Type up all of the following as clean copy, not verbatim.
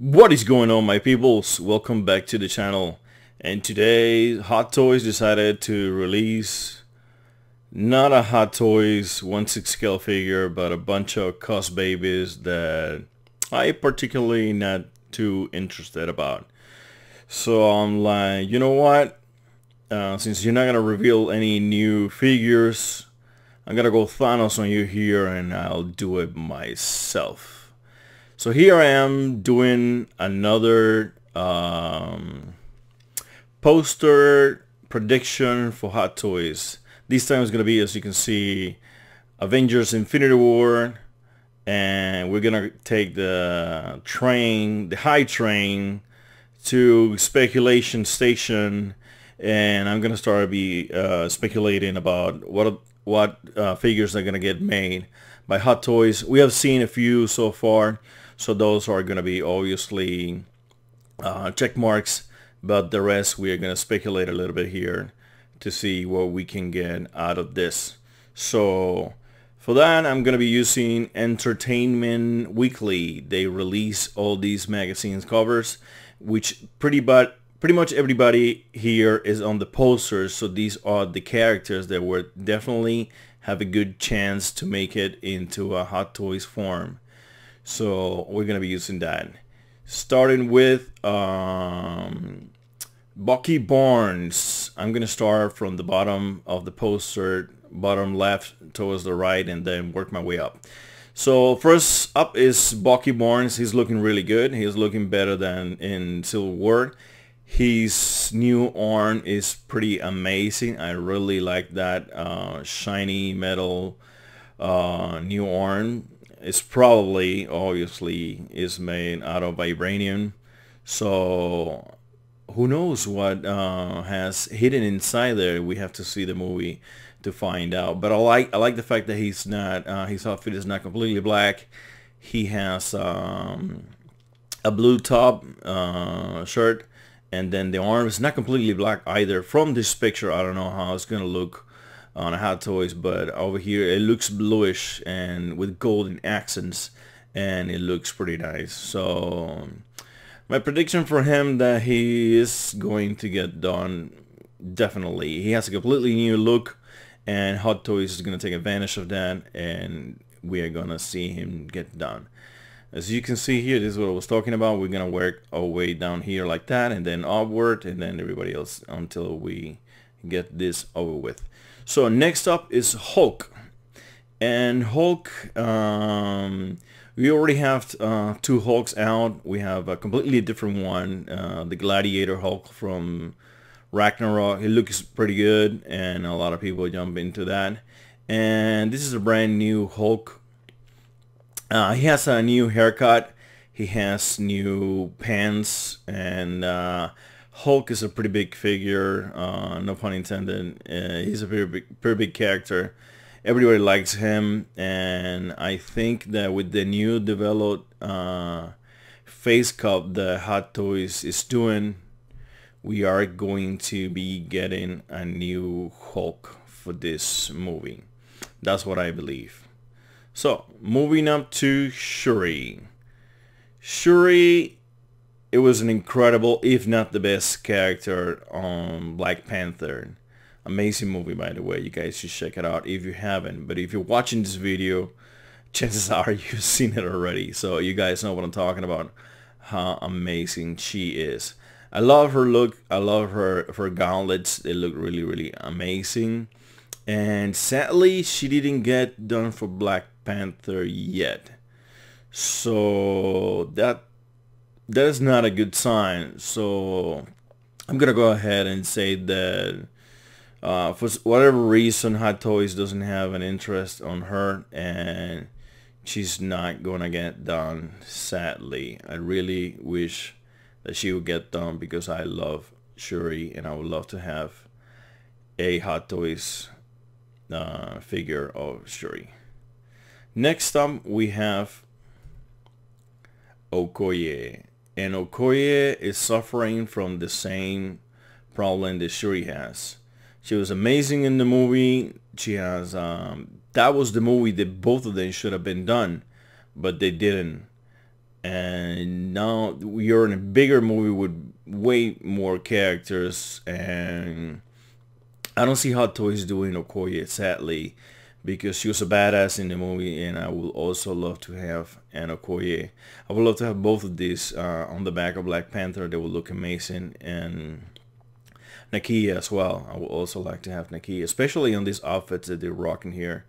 What is going on, my peoples? Welcome back to the channel. And today Hot Toys decided to release not a Hot Toys 1/6 scale figure, but a bunch of Cos Babies that I particularly not too interested about. So I'm like, you know what, since you're not gonna reveal any new figures, I'm gonna go Thanos on you here and I'll do it myself. So here I am doing another poster prediction for Hot Toys. This time it's going to be, as you can see, Avengers Infinity War, and we're going to take the train, the high train, to Speculation Station, and I'm going to start speculating about what figures are going to get made by Hot Toys. We have seen a few so far. So those are going to be obviously check marks, but the rest we are going to speculate a little bit here to see what we can get out of this. So for that, I'm going to be using Entertainment Weekly. They release all these magazines covers, which pretty much everybody here is on the posters. So these are the characters that will definitely have a good chance to make it into a Hot Toys form. So we're gonna be using that, starting with Bucky Barnes. I'm gonna start from the bottom of the poster, bottom left towards the right, and then work my way up. So first up is Bucky Barnes. He's looking really good. He's looking better than in Civil War. His new arm is pretty amazing. I really like that shiny metal new arm. It's probably, obviously, is made out of vibranium. So who knows what has hidden inside there. We have to see the movie to find out. But I like the fact that he's not his outfit is not completely black. He has a blue top shirt, and then the arm is not completely black either. From this picture, I don't know how it's gonna look on a Hot Toys, but over here it looks bluish and with golden accents, and it looks pretty nice. So my prediction for him that he is going to get done. Definitely, he has a completely new look, and Hot Toys is going to take advantage of that, and we are gonna see him get done. As you can see here, this is what I was talking about. We're gonna work our way down here like that, and then upward, and then everybody else until we get this over with. So next up is Hulk, and Hulk, we already have two Hulks out. We have a completely different one, the Gladiator Hulk from Ragnarok. It looks pretty good, and a lot of people jump into that. And this is a brand new Hulk. He has a new haircut. He has new pants, and Hulk is a pretty big figure, no pun intended. He's a pretty big character. Everybody likes him, and I think that with the new developed face cup that Hot Toys is doing, we are going to be getting a new Hulk for this movie. That's what I believe. So moving up to Shuri. Shuri, it was an incredible, if not the best character on Black Panther. Amazing movie, by the way. You guys should check it out if you haven't. But if you're watching this video, chances are you've seen it already. So you guys know what I'm talking about, how amazing she is. I love her look. I love her gauntlets. They look really, really amazing. And sadly, she didn't get done for Black Panther yet. So that is not a good sign. So I'm gonna go ahead and say that for whatever reason, Hot Toys doesn't have an interest on her, and she's not gonna get done, sadly. I really wish that she would get done because I love Shuri, and I would love to have a Hot Toys figure of Shuri. Next up we have Okoye, and Okoye is suffering from the same problem that Shuri has. She was amazing in the movie. She has that was the movie that both of them should have been done, but they didn't. and now we are in a bigger movie with way more characters, and I don't see Hot Toys doing Okoye, sadly, because she was a badass in the movie, and I would also love to have an Okoye. I would love to have both of these on the back of Black Panther. They would look amazing, and Nakia as well. I would also like to have Nakia, especially on these outfits that they're rocking here.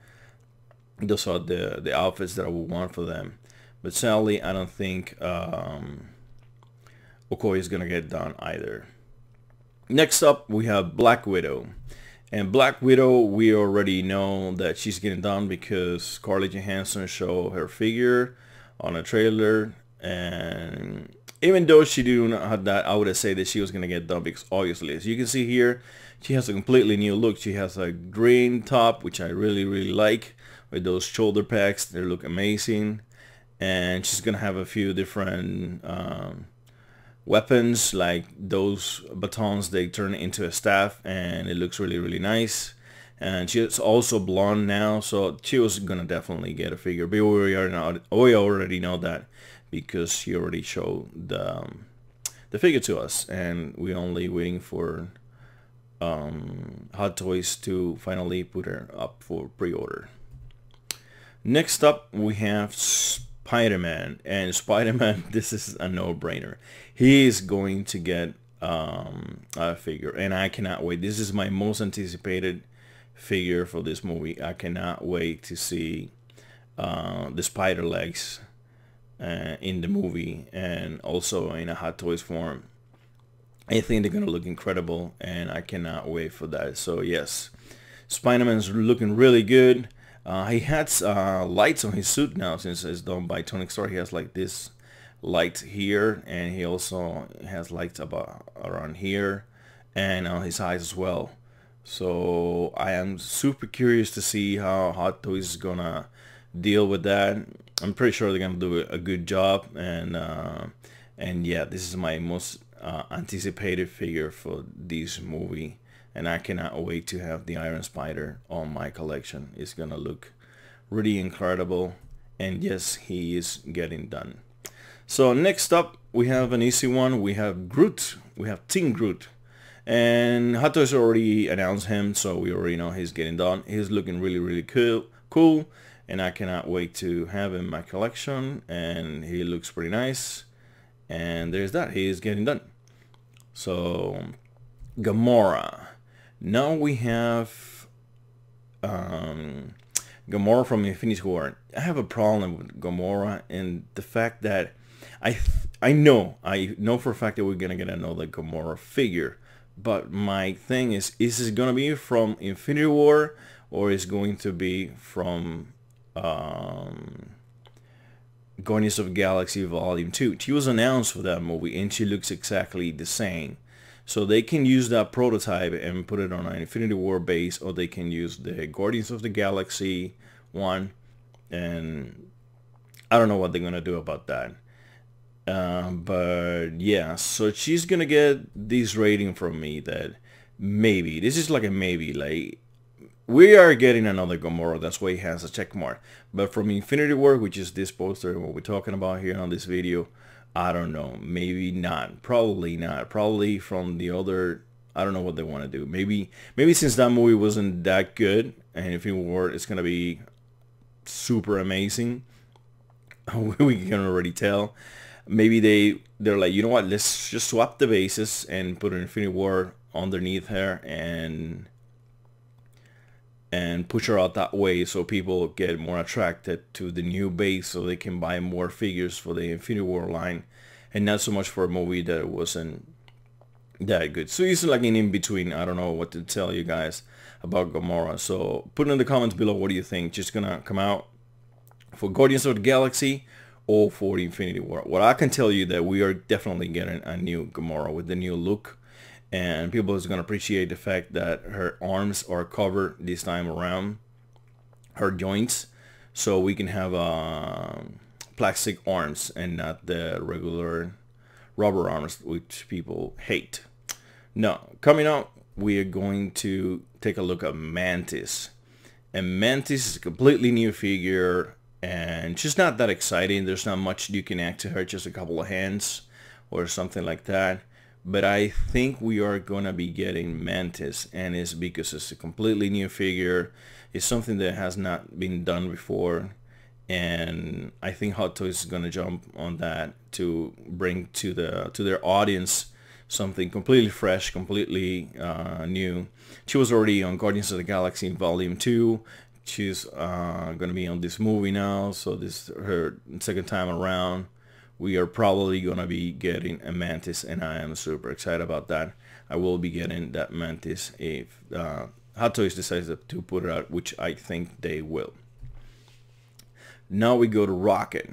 Those are the outfits that I would want for them. But sadly, I don't think Okoye is gonna get done either. Next up, we have Black Widow. And Black Widow, we already know that she's getting done because Scarlett Johansson showed her figure on a trailer. And even though she did not have that, I would say that she was going to get done because obviously, as you can see here, she has a completely new look. She has a green top, which I really, really like, with those shoulder packs. They look amazing. And she's going to have a few different weapons, like those batons. They turn into a staff, and it looks really, really nice. And she's also blonde now, so she was gonna definitely get a figure. But we already know that because she already showed the figure to us, and we're only waiting for Hot Toys to finally put her up for pre-order. Next up, we have Spider-Man, and Spider-Man, this is a no-brainer. He is going to get a figure, and I cannot wait. This is my most anticipated figure for this movie. I cannot wait to see the spider legs in the movie, and also in a Hot Toys form. I think they're gonna look incredible, and I cannot wait for that. So yes, Spider-Man's looking really good. He has lights on his suit now, since it's done by Tony Stark. He has like this light here, and he also has lights about around here and on his eyes as well. So I am super curious to see how Hot Toys is gonna deal with that. I'm pretty sure they're gonna do a good job, and yeah, this is my most anticipated figure for this movie. And I cannot wait to have the Iron Spider on my collection. It's gonna look really incredible. And yes, he is getting done. So next up, we have an easy one. We have Groot. We have Team Groot. And Hot Toys already announced him, so we already know he's getting done. He's looking really, really cool. And I cannot wait to have him in my collection. And he looks pretty nice. And there's that. He is getting done. So Gamora. Now we have Gamora from Infinity War. I have a problem with Gamora and the fact that I know for a fact that we're gonna get another Gamora figure, but my thing is it gonna be from Infinity War, or is going to be from Guardians of the Galaxy Volume 2? She was announced for that movie, and she looks exactly the same. So they can use that prototype and put it on an Infinity War base, or they can use the Guardians of the Galaxy one, and I don't know what they're gonna do about that. But yeah, so she's gonna get this rating from me that maybe, this is like a maybe, like we are getting another Gamora. That's why he has a check mark. But from Infinity War, which is this poster, what we're talking about here on this video, I don't know. Maybe not. Probably not. Probably from the other. I don't know what they want to do. Maybe since that movie wasn't that good, and Infinity War is gonna be super amazing, we can already tell. Maybe they're like, you know what? Let's just swap the bases and put an Infinity War underneath her and push her out that way, so people get more attracted to the new base, so they can buy more figures for the Infinity War line, and not so much for a movie that wasn't that good. So it's like an in-between. I don't know what to tell you guys about Gamora. So put in the comments below, what do you think? Just gonna come out for Guardians of the Galaxy or for the Infinity War? What I can tell you that we are definitely getting a new Gamora with the new look. And people is going to appreciate the fact that her arms are covered this time around, her joints, so we can have plastic arms and not the regular rubber arms, which people hate. Now, coming up, we are going to take a look at Mantis. And Mantis is a completely new figure, and she's not that exciting. There's not much you can add to her, just a couple of hands or something like that. But I think we are gonna be getting Mantis, and it's because it's a completely new figure. It's something that has not been done before, and I think Hot Toys is gonna jump on that to bring to their audience something completely fresh, completely new. She was already on Guardians of the Galaxy Volume 2. She's gonna be on this movie now, so this is her second time around. We are probably gonna be getting a Mantis, and I am super excited about that. I will be getting that Mantis if Hot Toys decides to put it out, which I think they will. Now we go to Rocket,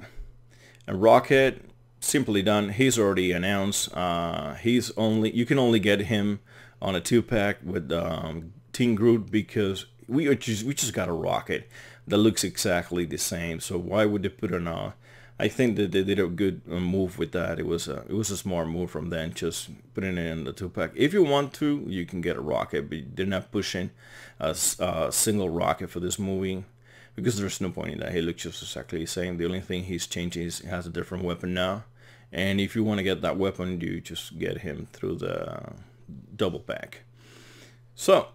and Rocket, simply done. He's already announced. You can only get him on a 2-pack with Team Groot, because we just got a Rocket that looks exactly the same. So why would they put it on? I think that they did a good move with that. It was a smart move from them, just putting it in the 2-pack. If you want to, you can get a Rocket, but they're not pushing a single Rocket for this movie, because there's no point in that. He looks just exactly the same. The only thing he's changing is he has a different weapon now. And if you want to get that weapon, you just get him through the double pack. So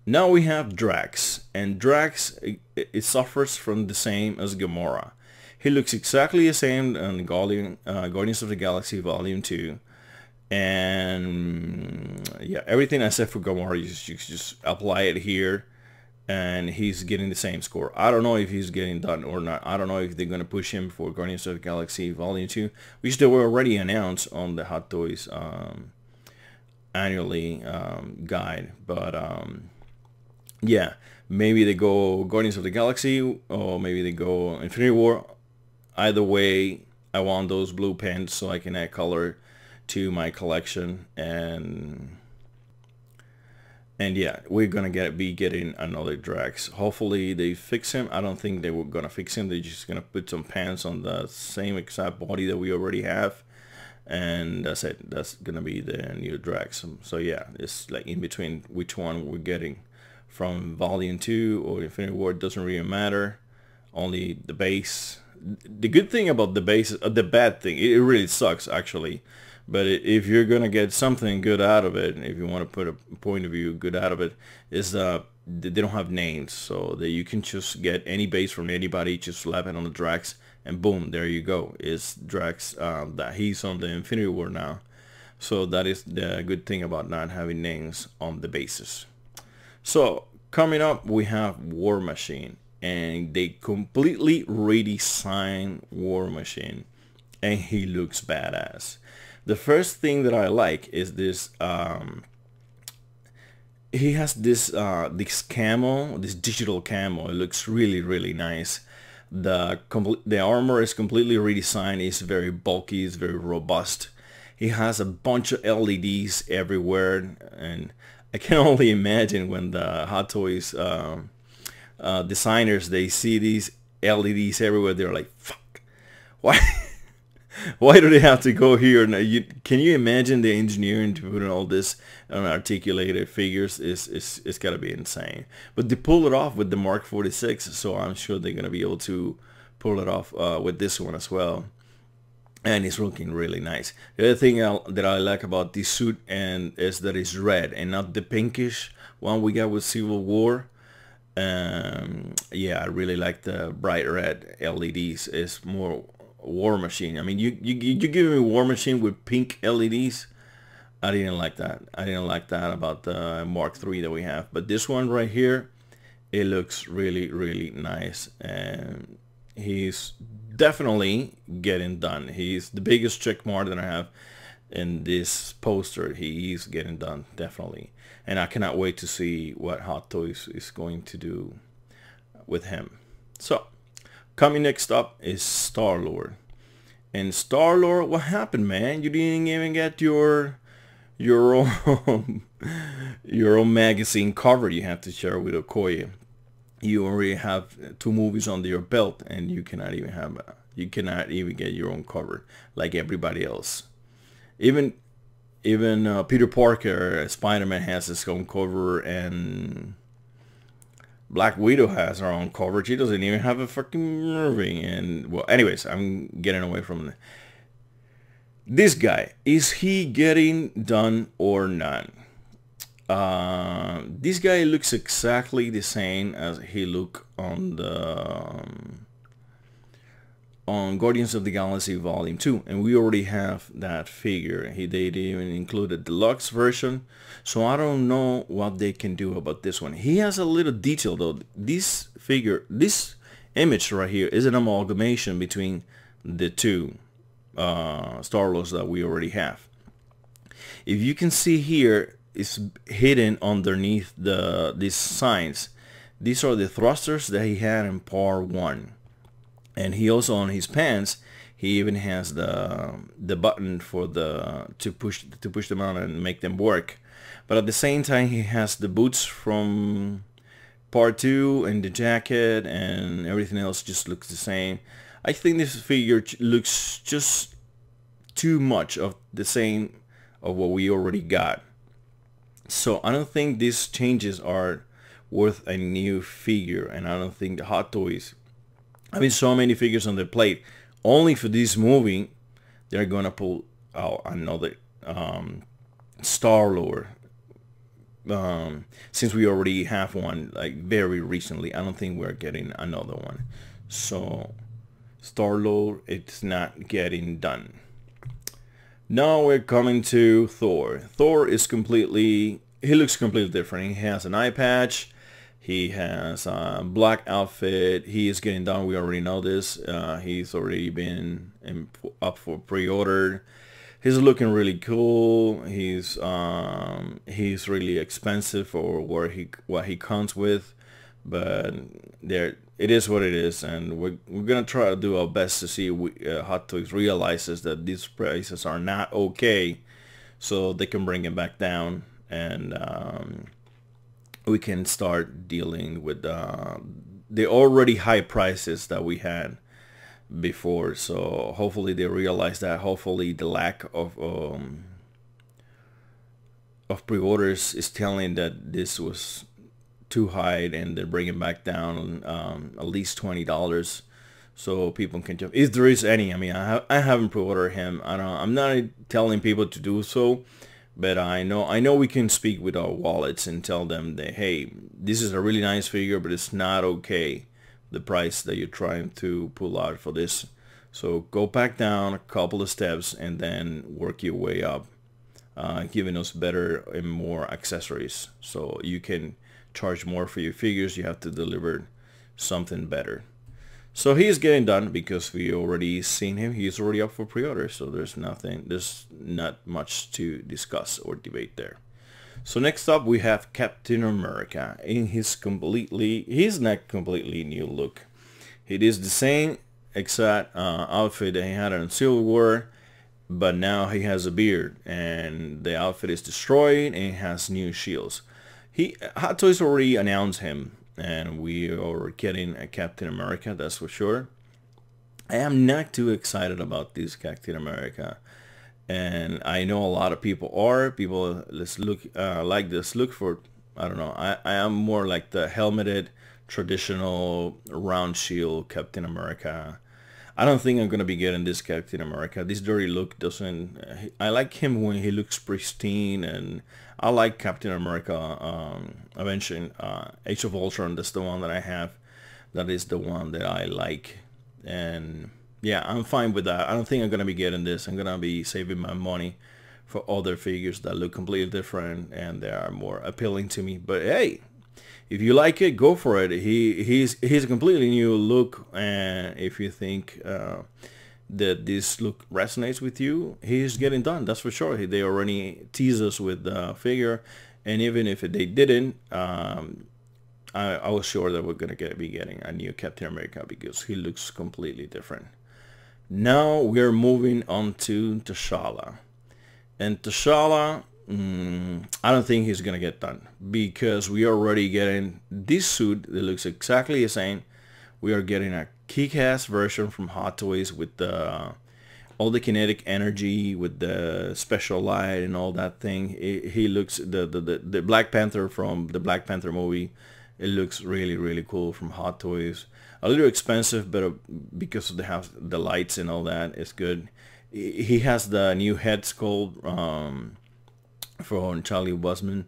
now we have Drax, and Drax, it suffers from the same as Gamora. He looks exactly the same in Guardians of the Galaxy Volume 2. And yeah, everything I said for Gamora, you just apply it here, and he's getting the same score. I don't know if he's getting done or not. I don't know if they're going to push him for Guardians of the Galaxy Volume 2, which they were already announced on the Hot Toys annually guide. But yeah, maybe they go Guardians of the Galaxy, or maybe they go Infinity War. Either way, I want those blue pens so I can add color to my collection. And yeah, we're gonna be getting another Drax. Hopefully they fix him. I don't think they were gonna fix him. They're just gonna put some pants on the same exact body that we already have, and that's it. That's gonna be the new Drax. So yeah, it's like in between which one we're getting from Volume 2 or Infinity War. It doesn't really matter. Only the base. The good thing about the base, the bad thing, it really sucks actually. But if you're gonna get something good out of it, if you want to put a point of view good out of it, is they don't have names, so that you can just get any base from anybody, just slap it on the Drax, and boom, there you go. It's Drax. That he's on the Infinity War now, so that is the good thing about not having names on the bases. So coming up, we have War Machine, and they completely redesigned War Machine, and he looks badass. The first thing that I like is this. He has this camo, this digital camo. It looks really nice. The armor is completely redesigned. It's very bulky. It's very robust. He has a bunch of LEDs everywhere, and I can only imagine when the Hot Toys designers, they see these LEDs everywhere. They're like, "Fuck, why?" Why do they have to go here? Now, can you imagine the engineering to put in all this on articulated figures? It's got to be insane. But they pull it off with the Mark 46, so I'm sure they're going to be able to pull it off with this one as well. And it's looking really nice. The other thing that I like about this suit is that it's red and not the pinkish one we got with Civil War. Yeah, I really like the bright red LEDs. It's more War Machine. I mean, you give me War Machine with pink LEDs. I didn't like that. I didn't like that about the Mark III that we have. But this one right here, it looks really nice, and he's definitely getting done. He's the biggest check mark that I have in this poster. He's getting done, definitely. And I cannot wait to see what Hot Toys is going to do with him. So coming next up is Star-Lord. And Star-Lord, what happened, man? You didn't even get your own your own magazine cover you have to share with Okoye. You already have 2 movies under your belt, and you cannot even get your own cover like everybody else. Even Peter Parker, Spider-Man, has his own cover, and Black Widow has her own coverage. She doesn't even have a fucking movie. And well, anyways, I'm getting away from it. This guy, is he getting done or not? This guy looks exactly the same as he looked on the on Guardians of the Galaxy Volume 2, and we already have that figure. They even included the deluxe version, so I don't know what they can do about this one. He has a little detail though. This figure, this image right here, is an amalgamation between the two Star-Lords that we already have. If you can see here, it's hidden underneath these signs. These are the thrusters that he had in Part 1. And he also, on his pants, he even has the button for to push them out and make them work. But at the same time, he has the boots from Part 2 and the jacket, and everything else just looks the same. I think this figure looks just too much of the same of what we already got. So I don't think these changes are worth a new figure, and I don't think the Hot Toys, I mean, so many figures on the plate. Only for this movie, they're gonna pull out another Star-Lord. Since we already have one, like, very recently, I don't think we're getting another one. So Star-Lord, it's not getting done. Now we're coming to Thor. Thor is he looks completely different. He has an eye patch. He has a black outfit. He is getting done. We already know this. He's already been up for pre-order. He's looking really cool. He's really expensive for what he comes with, but it is what it is, and we're gonna try to do our best to see Hot Toys realizes that these prices are not okay, so they can bring it back down, and we can start dealing with the already high prices that we had before. So hopefully they realize that. Hopefully the lack of pre-orders is telling that this was too high, and they're bringing back down at least $20 so people can jump, if there is any. I mean, I haven't pre-ordered him. I'm not telling people to do so, but I know we can speak with our wallets and tell them that, hey, this is a really nice figure, but it's not okay, the price that you're trying to pull out for this. So go back down a couple of steps and then work your way up, giving us better and more accessories, so you can charge more for your figures. You have to deliver something better. So he is getting done because we already seen him. He's already up for pre-order, so there's not much to discuss or debate there. So next up we have Captain America in his not completely new look. It is the same exact outfit that he had in Civil War, but now he has a beard, and the outfit is destroyed, and he has new shields. Hot Toys already announced him, and we are getting a Captain America, that's for sure. I am not too excited about this Captain America, and I know a lot of people are. People like this look for, I don't know, I am more like the helmeted, traditional round shield Captain America. I don't think I'm gonna be getting this Captain America. This dirty look doesn't. I like him when he looks pristine, and I like Captain America. Eventually, Age of Ultron. That's the one that I have. That is the one that I like, and yeah, I'm fine with that. I don't think I'm gonna be getting this. I'm gonna be saving my money for other figures that look completely different and they are more appealing to me. But hey, if you like it, go for it. He's a completely new look, and if you think that this look resonates with you, he's getting done. That's for sure. They already teased us with the figure, and even if they didn't, I was sure that we're gonna be getting a new Captain America because he looks completely different. Now we're moving on to T'Challa, and T'Challa, I don't think he's gonna get done because we are already getting this suit that looks exactly the same. We are getting a kick-ass version from Hot Toys with all the kinetic energy, with the special light and all that thing. He looks the Black Panther from the Black Panther movie It looks really, really cool from Hot Toys. A little expensive, but because they have the lights and all that, it's good. He has the new head sculpt from Charlie Busman,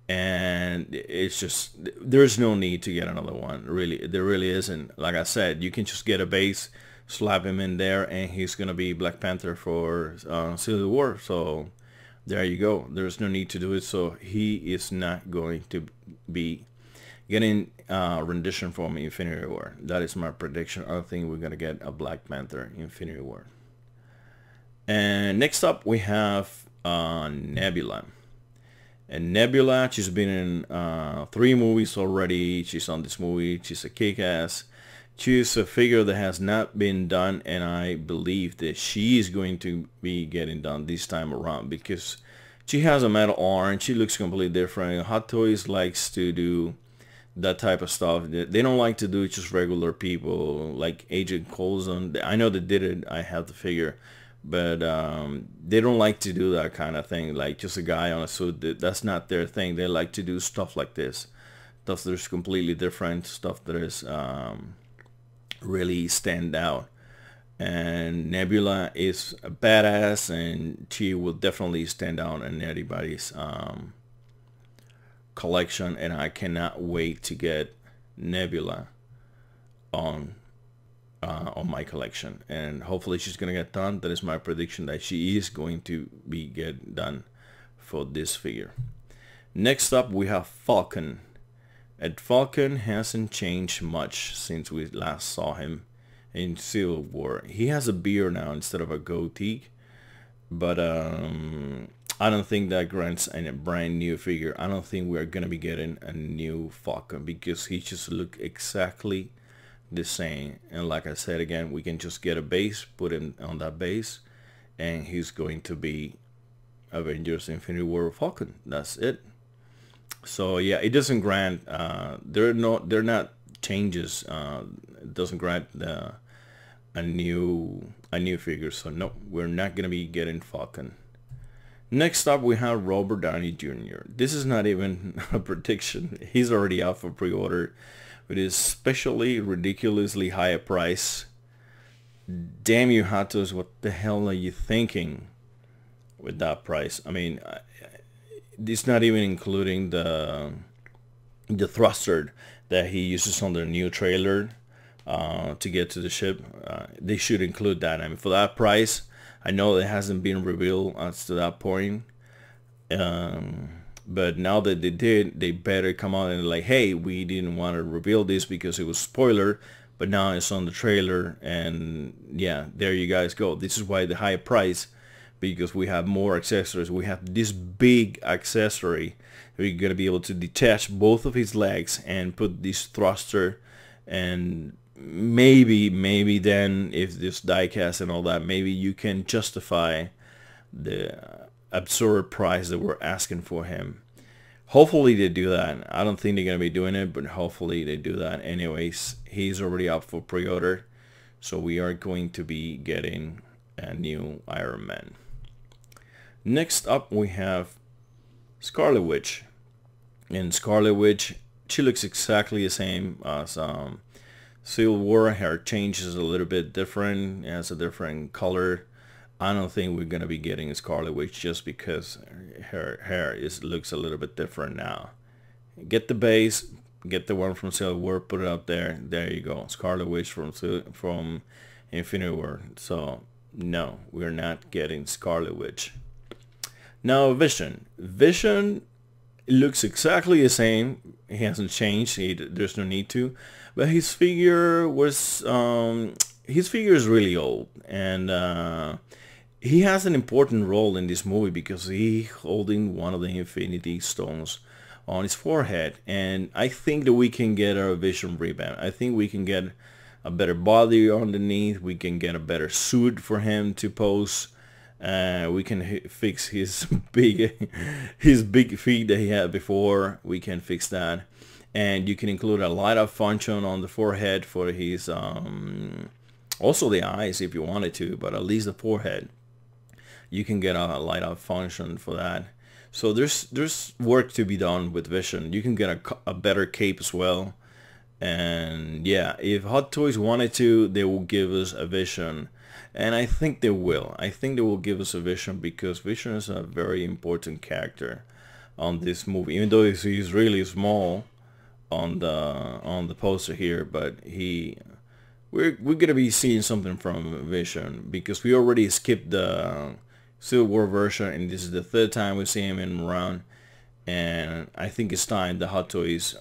and it's just, there's no need to get another one. Really, there really isn't. Like I said, you can just get a base, slap him in there, and he's gonna be Black Panther for Civil War. So there you go. There's no need to do it. So he is not going to be getting rendition from Infinity War. That is my prediction. I think we're gonna get a Black Panther Infinity War. And next up we have Nebula. And Nebula, she's been in 3 movies already. She's on this movie. She's a kick-ass. She's a figure that has not been done, and I believe that she is going to be getting done this time around because she has a metal arm. She looks completely different. Hot Toys likes to do that type of stuff. They don't like to do just regular people like Agent Coulson. I know they did it. I have the figure. But they don't like to do that kind of thing, like just a guy on a suit. That's not their thing. They like to do stuff like this, stuff that is completely different, stuff that is really stand out. And Nebula is a badass, and she will definitely stand out in anybody's collection. And I cannot wait to get Nebula on my collection, and hopefully she's gonna get done. That is my prediction, that she is going to be get done for this figure. Next up we have Falcon. And Falcon hasn't changed much since we last saw him in Civil War. He has a beard now instead of a goatee, but I don't think that grants a brand new figure. I don't think we're gonna be getting a new Falcon because he just look exactly the same. And like I said again, we can just get a base, put him on that base, and he's going to be Avengers Infinity War Falcon. That's it. So yeah, it doesn't grant they're not changes. It doesn't grant a new figure. So no, we're not gonna be getting Falcon. Next up we have Robert Downey Jr. This is not even a prediction. He's already out for pre-order. It is especially ridiculously high a price. Damn you, Hot Toys, what the hell are you thinking with that price? I mean, it's not even including the thruster that he uses on the new trailer to get to the ship. They should include that. I mean, for that price, I know it hasn't been revealed as to that point. But now that they did, they better come out and like, hey, we didn't want to reveal this because it was spoiler, but now it's on the trailer, and yeah, there you guys go. This is why the high price, because we have more accessories. We have this big accessory. We're gonna be able to detach both of his legs and put this thruster, and maybe then if this diecast and all that, maybe you can justify the absurd price that we're asking for him. Hopefully they do that. I don't think they're gonna be doing it, but hopefully they do that. Anyways, he's already up for pre-order, so we are going to be getting a new Iron Man. Next up we have Scarlet Witch. And Scarlet Witch, she looks exactly the same as Civil War. Her changes a little bit different, it has a different color. I don't think we're gonna be getting a Scarlet Witch just because her hair looks a little bit different now. Get the base, get the one from Civil War, put it up there. There you go, Scarlet Witch from Infinity War. So no, we're not getting Scarlet Witch. Now Vision. Vision looks exactly the same. He hasn't changed. There's no need to. But his figure was is really old, and he has an important role in this movie because he's holding one of the Infinity Stones on his forehead, and I think that we can get our Vision revamp. I think we can get a better body underneath. We can get a better suit for him to pose. We can fix his big feet that he had before. We can fix that, and you can include a light up function on the forehead for his also the eyes if you wanted to, but at least the forehead. You can get a light up function for that. So there's work to be done with Vision. You can get a better cape as well. And yeah, if Hot Toys wanted to, they will give us a Vision. And I think they will. I think they will give us a Vision because Vision is a very important character on this movie. Even though he's really small on the poster here, but we're gonna be seeing something from Vision because we already skipped the Civil War version, and this is the third time we see him in around. And I think it's time the Hot Toys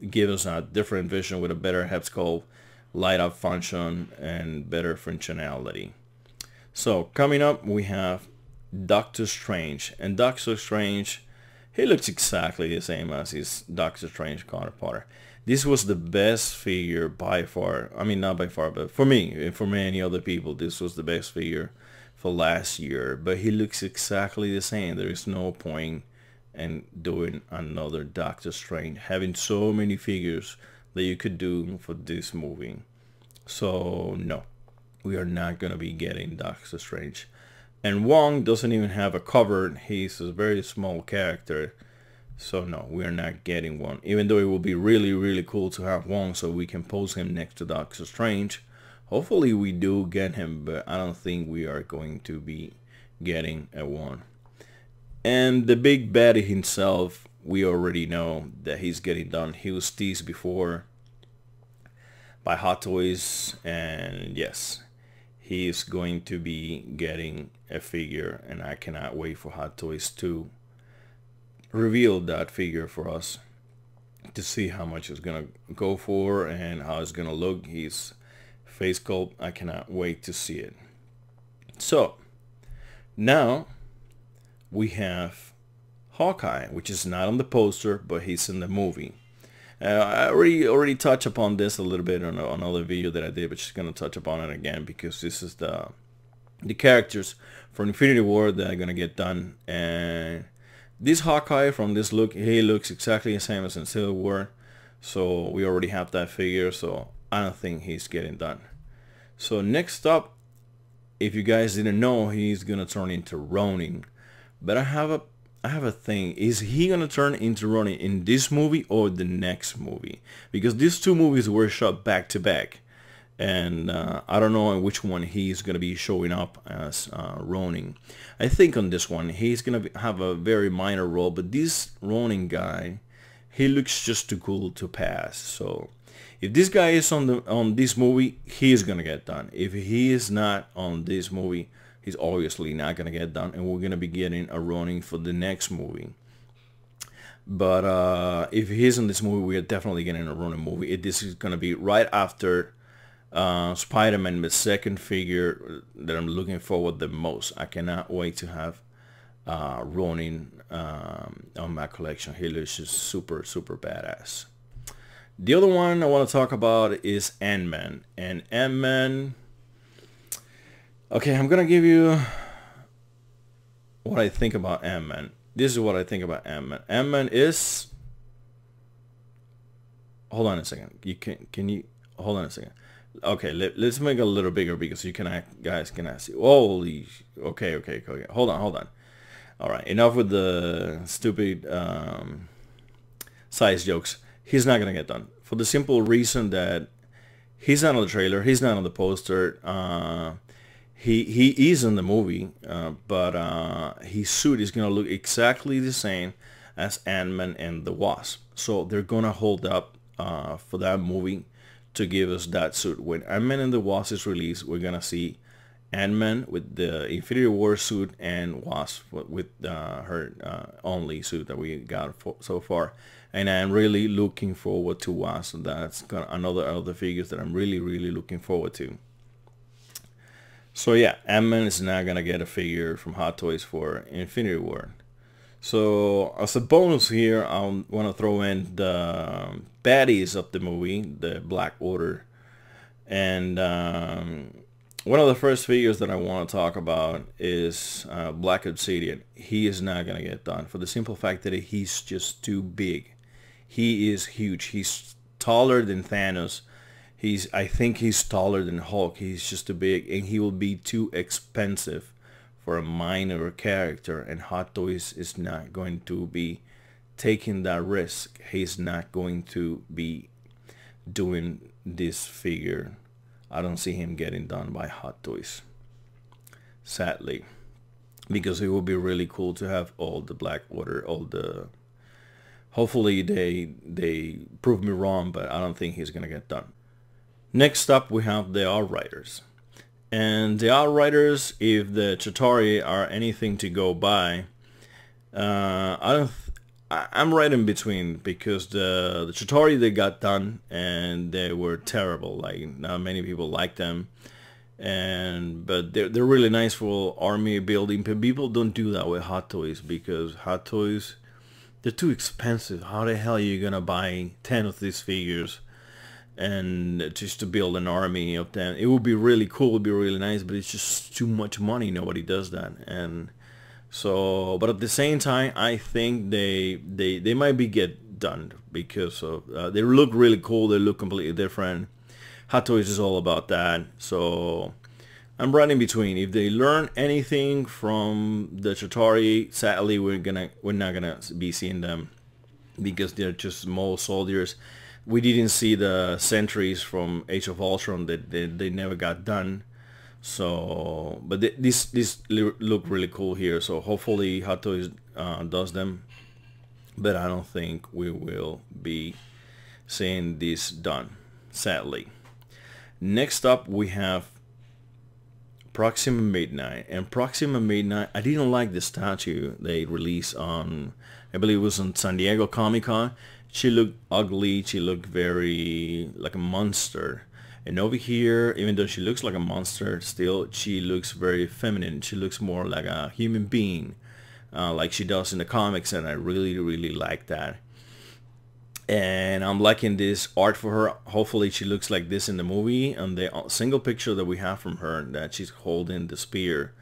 give us a different Vision with a better head sculpt, light up function, and better functionality. So coming up, we have Doctor Strange, and Doctor Strange, he looks exactly the same as his Doctor Strange counterpart. This was the best figure by far. I mean, not by far, but for me and for many other people, this was the best figure for last year. But he looks exactly the same. There is no point in doing another Doctor Strange, having so many figures that you could do for this movie. So no, we are not gonna be getting Doctor Strange. And Wong doesn't even have a cover. He's a very small character. So no, we're not getting one. Even though it will be really, really cool to have Wong so we can pose him next to Doctor Strange. Hopefully we do get him, but I don't think we are going to be getting a one. And the big baddie himself, we already know that he's getting done. He was teased before by Hot Toys, and yes, he is going to be getting a figure, and I cannot wait for Hot Toys to reveal that figure for us to see how much it's gonna go for and how it's gonna look. His face sculpt, I cannot wait to see it. So now we have Hawkeye, which is not on the poster, but he's in the movie. I already touched upon this a little bit on another video that I did, but just gonna touch upon it again because this is the characters for Infinity War that are gonna get done. And this Hawkeye, from this look, he looks exactly the same as in Civil War, so we already have that figure, so I don't think he's getting done. So next up, if you guys didn't know, he's gonna turn into Ronin. But I have a thing. Is he gonna turn into Ronin in this movie or the next movie? Because these two movies were shot back to back, and I don't know in which one he's gonna be showing up as Ronin. I think on this one he's gonna have a very minor role, but this Ronin guy, he looks just too cool to pass. So if this guy is on this movie, he is gonna get done. If he is not on this movie, he's obviously not gonna get done, and we're gonna be getting a Ronin for the next movie. But if he's in this movie, we are definitely getting a Ronin movie. This is gonna be right after Spider-Man, the second figure that I'm looking forward the most. I cannot wait to have Ronin on my collection. He looks just super badass. The other one I want to talk about is Ant-Man. And Ant-Man, okay, I'm gonna give you what I think about Ant-Man. This is what I think about Ant-Man. Ant-Man is, hold on a second. Can you hold on a second? Okay, let's make it a little bigger because you guys cannot see. Holy, okay. Hold on. All right, enough with the stupid size jokes. He's not gonna get done for the simple reason that he's not on the trailer. He's not on the poster. He is in the movie, but his suit is gonna look exactly the same as Ant-Man and the Wasp. So they're gonna hold up for that movie to give us that suit. When Ant-Man and the Wasp is released, we're gonna see Ant-Man with the Infinity War suit and Wasp with her only suit that we got so far. And I'm really looking forward to Wasp. That's another of the figures that I'm really looking forward to. So yeah, Ant-Man is not gonna get a figure from Hot Toys for Infinity War. So as a bonus here, I want to throw in the baddies of the movie, the Black Order. And one of the first figures that I want to talk about is Black Obsidian. He is not going to get done for the simple fact that he's just too big. He is huge. He's taller than Thanos. I think he's taller than Hulk. He's just too big, and he will be too expensive for a minor character, and Hot Toys is not going to be taking that risk. He's not going to be doing this figure. I don't see him getting done by Hot Toys, sadly, because it would be really cool to have all the Blackwater, all the... Hopefully they prove me wrong, but I don't think he's gonna get done. Next up, we have the Outriders. And the Outriders, if the Chitauri are anything to go by, I'm right in between, because the Chitauri, they got done and they were terrible. Like, not many people like them, but they're really nice for army building. But people don't do that with Hot Toys, because Hot Toys, they're too expensive. How the hell are you gonna buy 10 of these figures and just to build an army of them? It would be really cool, it would be really nice, but it's just too much money. Nobody does that. And so, but at the same time, I think they might be get done, because of they look really cool. They look completely different. Hot Toys is all about that. So I'm right in between. If they learn anything from the Chitauri, sadly we're not gonna be seeing them, because they're just small soldiers. We didn't see the sentries from Age of Ultron, that they never got done. So, but this look really cool here. So hopefully Hot Toys does them, but I don't think we will be seeing this done, sadly. Next up, we have Proxima Midnight. And Proxima Midnight, I didn't like the statue they released on, I believe it was on San Diego Comic-Con. She looked ugly. She looked very like a monster. And over here, even though she looks like a monster, still she looks very feminine. She looks more like a human being, like she does in the comics, and I really, really like that. And I'm liking this art for her. Hopefully she looks like this in the movie. And the single picture that we have from her, that she's holding the spear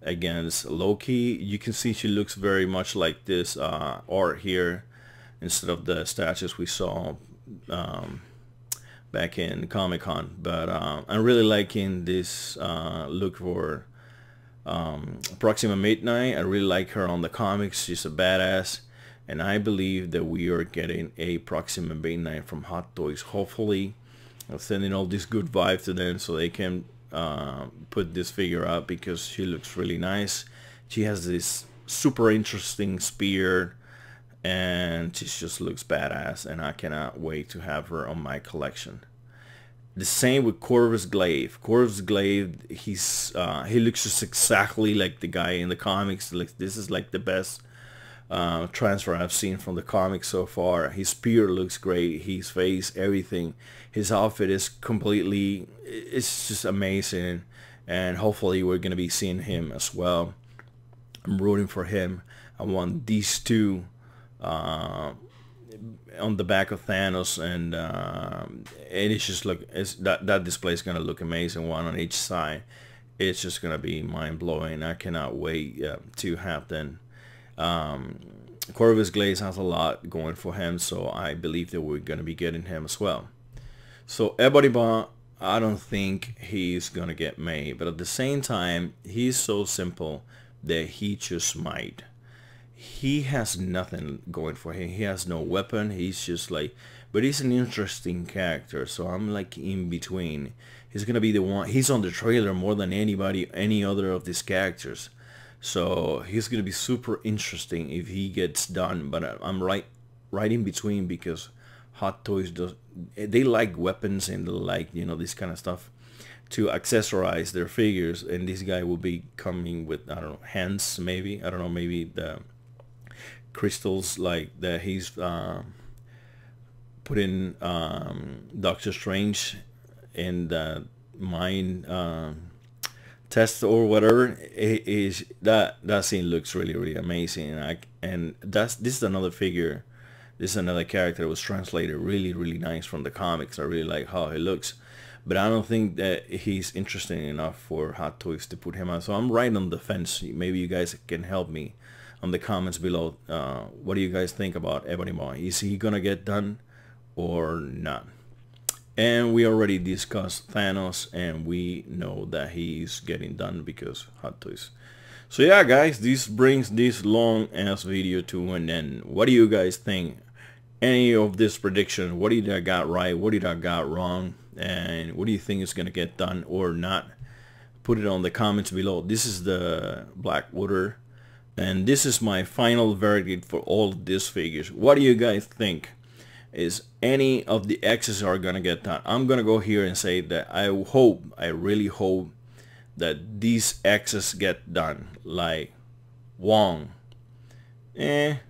against Loki, you can see she looks very much like this art here, instead of the statues we saw back in Comic-Con. But I'm really liking this look for Proxima Midnight. I really like her on the comics. She's a badass, and I believe that we are getting a Proxima Midnight from Hot Toys. Hopefully I'm sending all this good vibes to them so they can put this figure up, because she looks really nice. She has this super interesting spear, and she just looks badass, and I cannot wait to have her on my collection. The same with Corvus Glaive. Corvus Glaive, he looks just exactly like the guy in the comics. Like, this is like the best transfer I've seen from the comics so far. His spear looks great, his face, everything. His outfit is completely, it's just amazing, and hopefully we're gonna be seeing him as well. I'm rooting for him. I want these two on the back of Thanos, and it's just that display is gonna look amazing, one on each side. It's just gonna be mind-blowing. I cannot wait to have them. Corvus Glaive has a lot going for him, so I believe that we're gonna be getting him as well. So Ebony Maw, I don't think he's gonna get made, but at the same time, he's so simple that he just might. He has nothing going for him. He has no weapon. He's just like, but he's an interesting character, so I'm like in between. He's gonna be the one. He's on the trailer more than anybody, any other of these characters, so he's gonna be super interesting if he gets done. But I'm right in between, because Hot Toys they like weapons, and they like, you know, this kind of stuff to accessorize their figures, and this guy will be coming with, I don't know, hands maybe. I don't know, maybe the crystals like that he's put in Doctor Strange in the mind test or whatever. Is that scene looks really, really amazing, and this is another figure, this is another character that was translated really, really nice from the comics. I really like how he looks, but I don't think that he's interesting enough for Hot Toys to put him on. So I'm right on the fence. Maybe you guys can help me on the comments below. What do you guys think about Ebony Maw? Is he gonna get done or not? And we already discussed Thanos, and we know that he's getting done because Hot Toys. So yeah, guys, this brings this long ass video to an end. What do you guys think? Any of this prediction? What did I got right? What did I got wrong? And what do you think is gonna get done or not? Put it on the comments below. This is the Blackwater, and this is my final verdict for all of these figures. What do you guys think? Is any of the X's are gonna get done? I'm gonna go here and say that I really hope that these X's get done, like Wong. I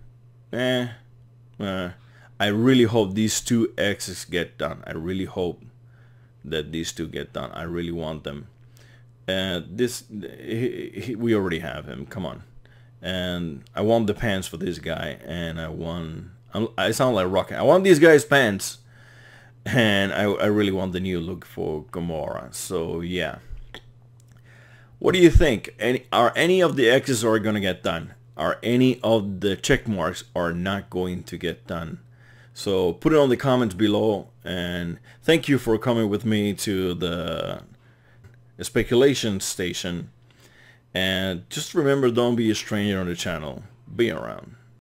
really hope these two X's get done. I really hope that these two get done. I really want them. We already have him. Come on. And I want the pants for this guy, and I sound like Rocket. I want these guys' pants, and I really want the new look for Gamora. So yeah. What do you think? Are any of the X's are gonna get done? Are any of the check marks are not going to get done? So put it on the comments below, and thank you for coming with me to the speculation station. And just remember, don't be a stranger on the channel. Be around.